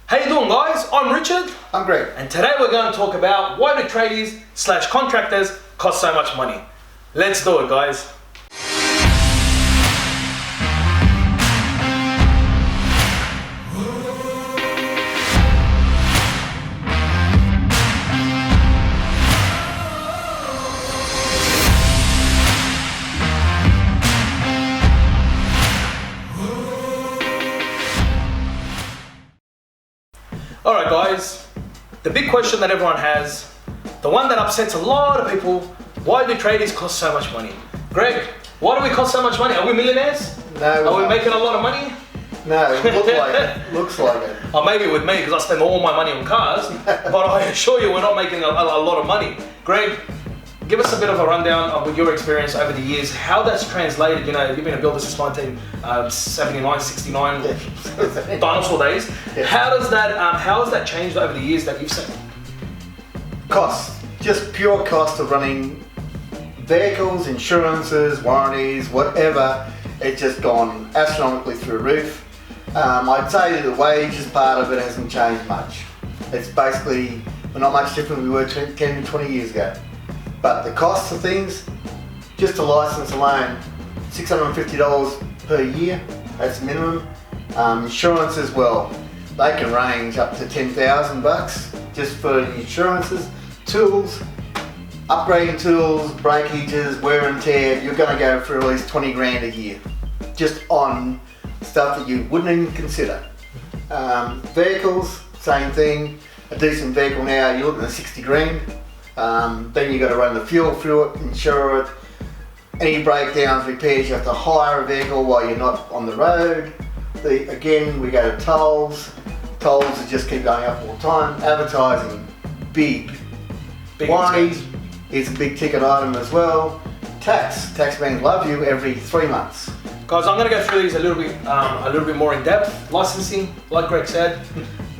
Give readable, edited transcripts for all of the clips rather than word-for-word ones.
How you doing, guys? I'm Richard. I'm Greg. And today we're going to talk about why do tradies / contractors cost so much money. Let's do it, guys. Alright guys, the big question that everyone has, the one that upsets a lot of people, why do tradies cost so much money? Greg, why do we cost so much money? Are we millionaires? No. Are we making a lot of money? No, it looks like it. Looks like it. Or maybe with me because I spend all my money on cars, but I assure you we're not making a lot of money. Greg, give us a bit of a rundown of your experience over the years, how that's translated. You know, you've been a builder since 1979, 69, dinosaur days. Yeah. How has that changed over the years that you've seen? Cost, just pure cost of running vehicles, insurances, warranties, whatever. It's just gone astronomically through the roof. I'd say the wages part of it hasn't changed much. It's basically, we're not much different than we were 10, 20 years ago. But the cost of things, just a license alone, $650 per year, that's minimum. Insurance as well, they can range up to $10,000 just for the insurances. Tools, upgrading tools, breakages, wear and tear, you're going to go for at least 20 grand a year, just on stuff that you wouldn't even consider. Vehicles, same thing, a decent vehicle now, you're looking at 60 grand. Then you got to run the fuel through it, insure it. Any breakdowns, repairs, you have to hire a vehicle while you're not on the road. Again, we go to tolls. Tolls that just keep going up all the time. Advertising, big. Warranties is a big ticket item as well. Taxmen love you every 3 months. Guys, I'm going to go through these a little bit more in depth. Licensing, like Greg said.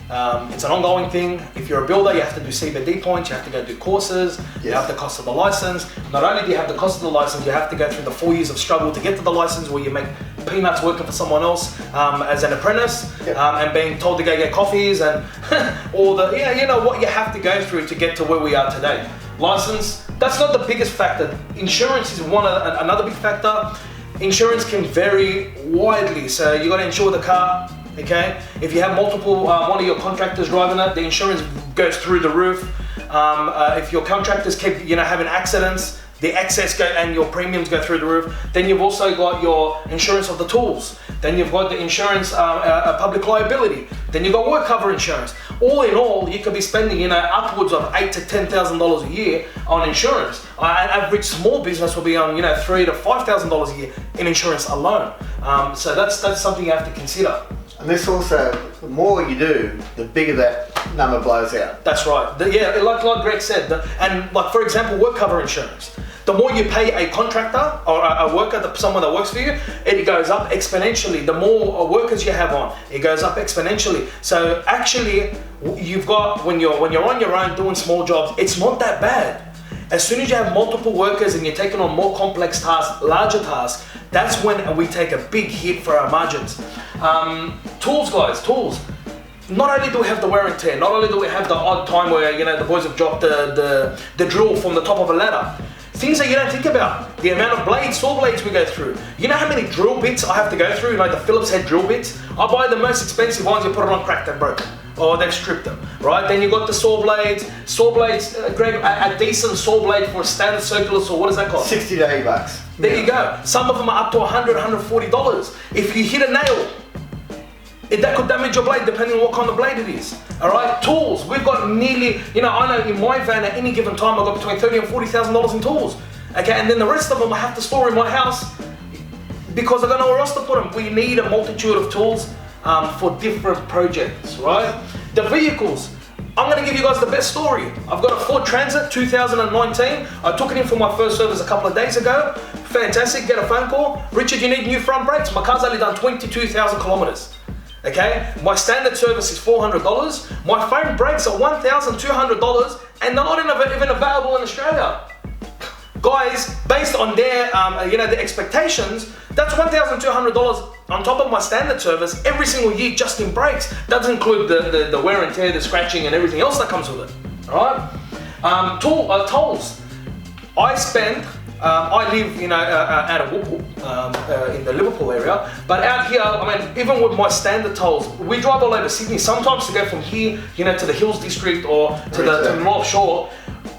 It's an ongoing thing. If you're a builder, you have to do CBD points, you have to go do courses, yes. You have the cost of the license. Not only do you have the cost of the license, you have to go through the 4 years of struggle to get to the license where you make peanuts working for someone else as an apprentice, yep. And being told to go get coffees and all the, you know what you have to go through to get to where we are today. License, that's not the biggest factor. Insurance is another big factor. Insurance can vary widely, so you got to insure the car. Okay, if you have multiple, one of your contractors driving it, the insurance goes through the roof. If your contractors keep, having accidents, the excess and your premiums go through the roof. Then you've also got your insurance of the tools. Then you've got the insurance, public liability. Then you've got work cover insurance. All in all, you could be spending, upwards of $8,000 to $10,000 a year on insurance. An average small business will be on, $3,000 to $5,000 a year in insurance alone. So that's something you have to consider. And this also, the more you do, the bigger that number blows out. That's right. Like Greg said, and like for example, work cover insurance. The more you pay a contractor or a worker, someone that works for you, it goes up exponentially. The more workers you have on, it goes up exponentially. So actually, you've got when you're on your own doing small jobs, it's not that bad. As soon as you have multiple workers and you're taking on more complex tasks, larger tasks, that's when we take a big hit for our margins. Tools, guys, tools. Not only do we have the wear and tear, not only do we have the odd time where the boys have dropped the drill from the top of a ladder. Things that you don't think about. The amount of blades, saw blades we go through. You know how many drill bits I have to go through, like the Phillips head drill bits? I buy the most expensive ones, you put it on crack, they're broken. Or they've stripped them, right? Then you got the saw blades. Saw blades, Greg, a decent saw blade for a standard circular saw, what does that cost? 60 to $80. There you go. Some of them are up to $100, $140. If you hit a nail, that could damage your blade depending on what kind of blade it is. All right, tools. We've got nearly, I know in my van at any given time I've got between $30,000 and $40,000 in tools. Okay, and then the rest of them I have to store in my house because I don't know where else to put them. We need a multitude of tools for different projects, right? The vehicles. I'm going to give you guys the best story. I've got a Ford Transit 2019. I took it in for my first service a couple of days ago. Fantastic. Get a phone call. Richard, you need new front brakes. My car's only done 22,000 kilometers. Okay, my standard service is $400. My phone brakes are $1,200 and they're not even available in Australia. guys, based on their, the expectations, that's $1,200 on top of my standard service every single year just in brakes. Doesn't include the wear and tear, the scratching and everything else that comes with it, all right? Tolls. I live, out of Wookle, in the Liverpool area, but out here, I mean, even with my standard tolls, we drive all over Sydney, sometimes to go from here, to the Hills District or to the North Shore.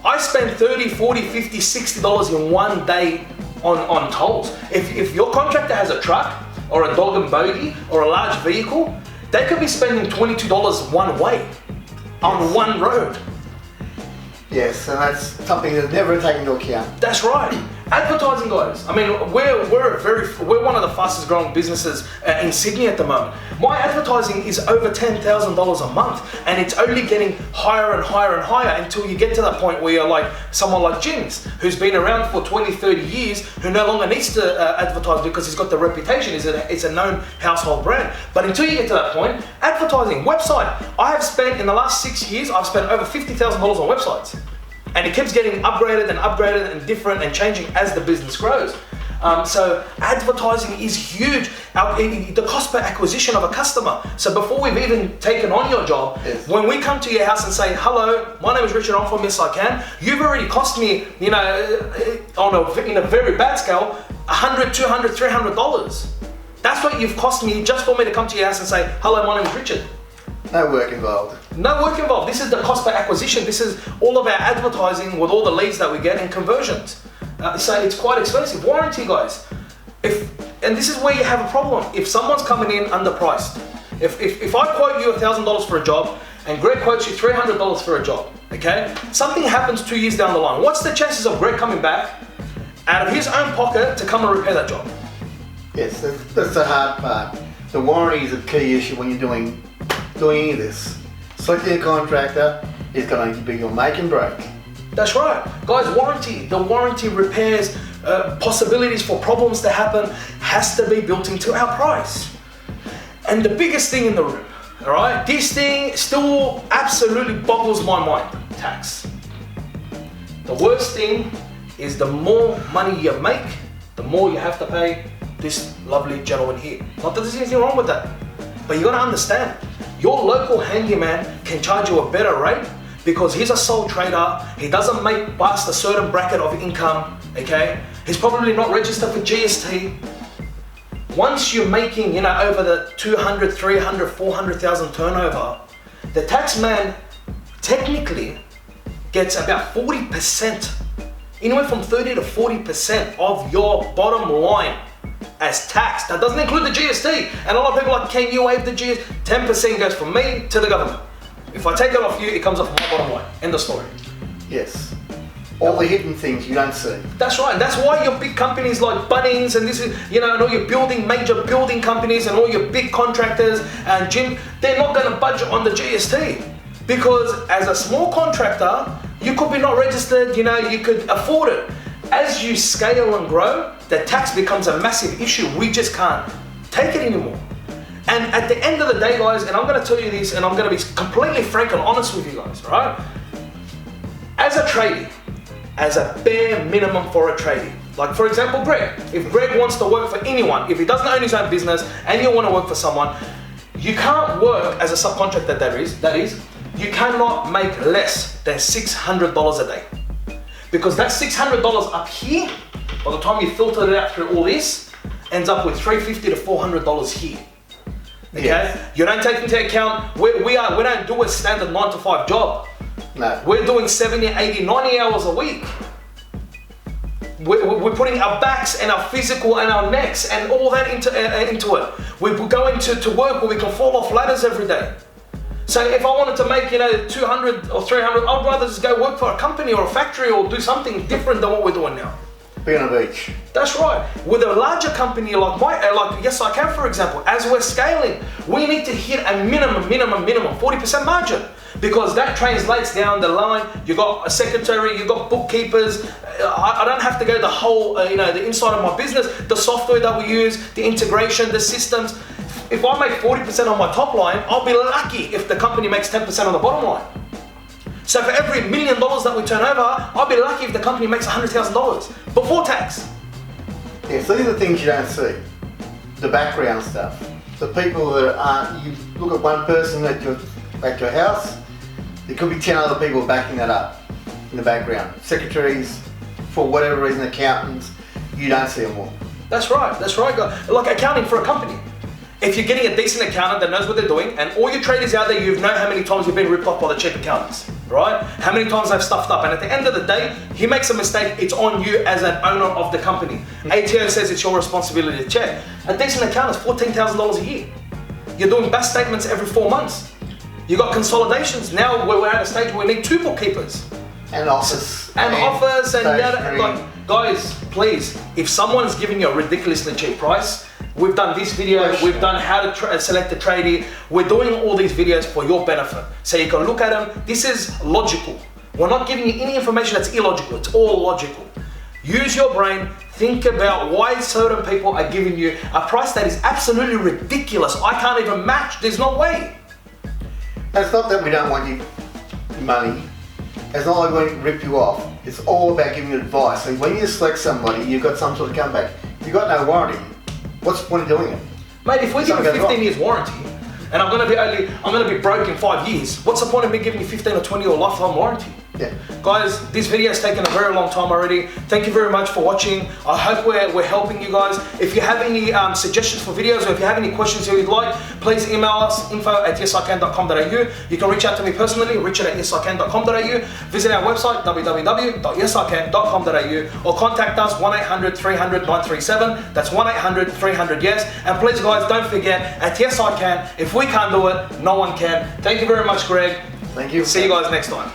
I spend $30, $40, $50, $60 in one day on tolls. If your contractor has a truck or a dog and bogey or a large vehicle, they could be spending $22 one way on one road. Yes, and that's something that's never taken into account. That's right. Advertising, guys. I mean, we're one of the fastest growing businesses in Sydney at the moment. My advertising is over $10,000 a month, and it's only getting higher and higher and higher until you get to that point where you're like someone like Jim's, who's been around for 20, 30 years, who no longer needs to advertise because he's got the reputation. It's a known household brand. But until you get to that point, advertising, website. I have spent, in the last 6 years, I've spent over $50,000 on websites. And it keeps getting upgraded and different and changing as the business grows. So advertising is huge. The cost per acquisition of a customer. So before we've even taken on your job, yes, when we come to your house and say, hello, my name is Richard, I'm from Yes I Can, you've already cost me, in a very bad scale, $100, $200, $300. That's what you've cost me just for me to come to your house and say, hello, my name is Richard. No work involved. No work involved. This is the cost per acquisition. This is all of our advertising with all the leads that we get and conversions. So it's quite expensive. Warranty, guys. And this is where you have a problem. If someone's coming in underpriced, if I quote you $1,000 for a job and Greg quotes you $300 for a job, okay? Something happens 2 years down the line. What's the chances of Greg coming back out of his own pocket to come and repair that job? Yes, that's the hard part. The warranty is a key issue when you're doing any of this. Selecting a contractor is going to be your make and break. That's right. Guys, warranty. The warranty repairs, possibilities for problems to happen has to be built into our price. And the biggest thing in the room, all right, this thing still absolutely boggles my mind, tax. The worst thing is the more money you make, the more you have to pay this lovely gentleman here. Not that there's anything wrong with that, but you gotta understand, your local handyman can charge you a better rate because he's a sole trader, he doesn't make past a certain bracket of income, okay? He's probably not registered for GST. Once you're making, over the 200, 300, 400,000 turnover, the tax man technically gets about 40%, anywhere from 30 to 40% of your bottom line as tax. That doesn't include the GST. And a lot of people are like, can you waive the GST? 10% goes from me to the government. If I take it off you, it comes off my bottom line. End of story. Yes. All the hidden things you don't see. That's right. That's why your big companies like Bunnings and this is, and all your major building companies and all your big contractors and gym, they're not going to budget on the GST. Because as a small contractor, you could be not registered, you could afford it. As you scale and grow, the tax becomes a massive issue. We just can't take it anymore. And at the end of the day, guys, and I'm going to tell you this, and I'm going to be completely frank and honest with you guys, right? As a tradie, as a bare minimum for a tradie, like for example, Greg, if Greg wants to work for anyone, if he doesn't own his own business and you want to work for someone, you can't work as a subcontractor, that is, you cannot make less than $600 a day. Because that $600 up here, by the time you filter it out through all this, ends up with $350 to $400 here. Okay? Yes. You don't take into account, we don't do a standard 9 to 5 job. No. We're doing 70, 80, 90 hours a week. We're putting our backs and our physical and our necks and all that into it. We're going to work where we can fall off ladders every day. So if I wanted to make, 200 or 300, I'd rather just go work for a company or a factory or do something different than what we're doing now. Be on a beach. That's right. With a larger company like Yes I Can, for example, as we're scaling, we need to hit a minimum 40% margin because that translates down the line. You got a secretary, you got bookkeepers. I don't have to go the whole, the inside of my business, the software that we use, the integration, the systems. If I make 40% on my top line, I'll be lucky if the company makes 10% on the bottom line. So for every $1 million that we turn over, I'll be lucky if the company makes $100,000 before tax. Yeah, so these are the things you don't see. The background stuff. The people that aren't, you look at one person at your house, there could be 10 other people backing that up in the background. Secretaries, for whatever reason, accountants, you don't see them all. That's right, guys. Like accounting for a company. If you're getting a decent accountant that knows what they're doing, and all your traders out there, you know how many times you've been ripped off by the cheap accountants, right? How many times they've stuffed up, and at the end of the day, he makes a mistake, it's on you as an owner of the company. ATO says it's your responsibility to check. A decent accountant's $14,000 a year. You're doing BAS statements every 4 months. You got consolidations. Now we're at a stage where we need 2 bookkeepers. And office. And like, guys, please, if someone's giving you a ridiculously cheap price, we've done this video, we've done how to select a tradie. We're doing all these videos for your benefit. So you can look at them. This is logical. We're not giving you any information that's illogical. It's all logical. Use your brain. Think about why certain people are giving you a price that is absolutely ridiculous. I can't even match. There's no way. It's not that we don't want you money. It's not like we want to rip you off. It's all about giving you advice. And when you select somebody, you've got some sort of comeback. If you've got no warranty, what's the point of doing it? Mate, if we give you 15 years warranty, and I'm gonna be broke in 5 years, what's the point of me giving you 15 or 20 or lifetime warranty? Yeah. Guys, this video has taken a very long time already. Thank you very much for watching. I hope we're helping you guys. If you have any suggestions for videos, or if you have any questions you'd like, please email us info@yesican.com.au. You can reach out to me personally, richard@yesican.com.au. Visit our website, www.yesican.com.au, or contact us 1-800-300-937. That's 1-800-300-YES. And please guys, don't forget, at Yes I Can, if we can't do it, no one can. Thank you very much, Greg. Thank you. See you guys next time.